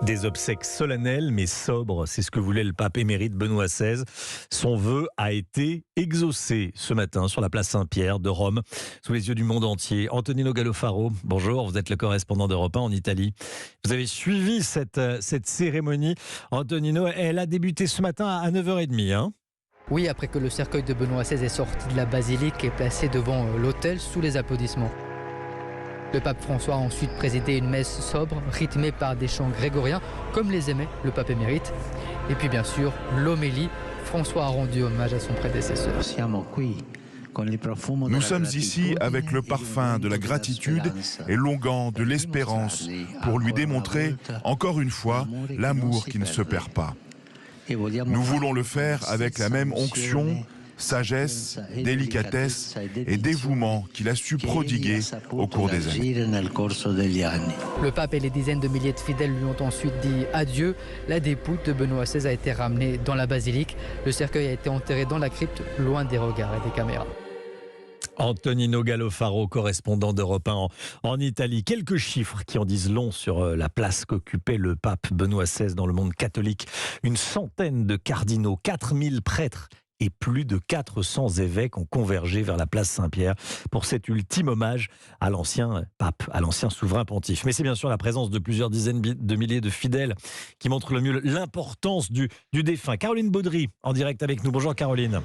Des obsèques solennelles mais sobres, c'est ce que voulait le pape émérite Benoît XVI. Son vœu a été exaucé ce matin sur la place Saint-Pierre de Rome, sous les yeux du monde entier. Antonino Gallofaro, bonjour, vous êtes le correspondant d'Europe 1 en Italie. Vous avez suivi cette cérémonie. Antonino, elle a débuté ce matin à 9h30. Oui, après que le cercueil de Benoît XVI est sorti de la basilique et placé devant l'autel sous les applaudissements. Le pape François a ensuite présidé une messe sobre, rythmée par des chants grégoriens, comme les aimait le pape émérite. Et puis bien sûr, l'homélie. François a rendu hommage à son prédécesseur. Nous sommes ici avec le parfum de la gratitude et l'onguent de l'espérance pour lui démontrer, encore une fois, l'amour qui ne se perd pas. Nous voulons le faire avec la même onction, sagesse, délicatesse et dévouement qu'il a su prodiguer au cours des années. Le pape et les dizaines de milliers de fidèles lui ont ensuite dit adieu. La dépouille de Benoît XVI a été ramenée dans la basilique. Le cercueil a été enterré dans la crypte, loin des regards et des caméras. Antonino Gallofaro, correspondant d'Europe 1 en Italie. Quelques chiffres qui en disent long sur la place qu'occupait le pape Benoît XVI dans le monde catholique. Une centaine de cardinaux, 4000 prêtres et plus de 400 évêques ont convergé vers la place Saint-Pierre pour cet ultime hommage à l'ancien pape, à l'ancien souverain pontife. Mais c'est bien sûr la présence de plusieurs dizaines de milliers de fidèles qui montre le mieux l'importance du défunt. Caroline Baudry, en direct avec nous. Bonjour Caroline.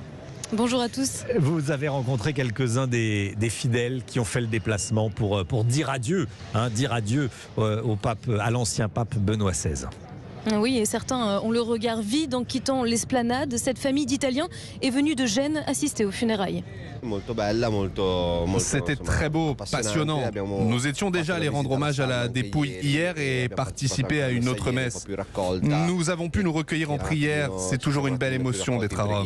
Bonjour à tous. Vous avez rencontré quelques-uns des fidèles qui ont fait le déplacement pour dire adieu, au pape, à l'ancien pape Benoît XVI. Oui, et certains ont le regard vide en quittant l'esplanade. Cette famille d'Italiens est venue de Gênes assister aux funérailles. C'était très beau, passionnant. Nous étions déjà allés rendre hommage à la dépouille hier et participer à une autre messe. Nous avons pu nous recueillir en prière. C'est toujours une belle émotion d'être à Rome.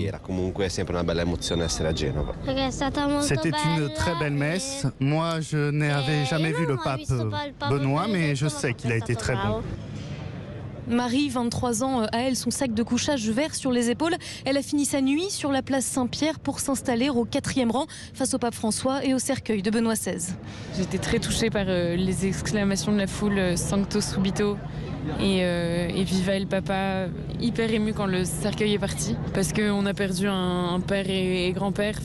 C'était une très belle messe. Moi, je n'avais jamais vu le pape Benoît, mais je sais qu'il a été très bon. Marie, 23 ans, a elle son sac de couchage vert sur les épaules. Elle a fini sa nuit sur la place Saint-Pierre pour s'installer au 4e rang face au pape François et au cercueil de Benoît XVI. J'étais très touchée par les exclamations de la foule Sancto Subito et Viva el Papa, hyper émue quand le cercueil est parti parce qu'on a perdu un père et grand-père.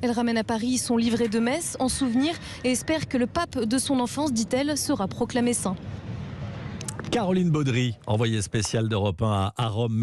Elle ramène à Paris son livret de messe en souvenir et espère que le pape de son enfance, dit-elle, sera proclamé saint. Caroline Baudry, envoyée spéciale d'Europe 1 à Rome.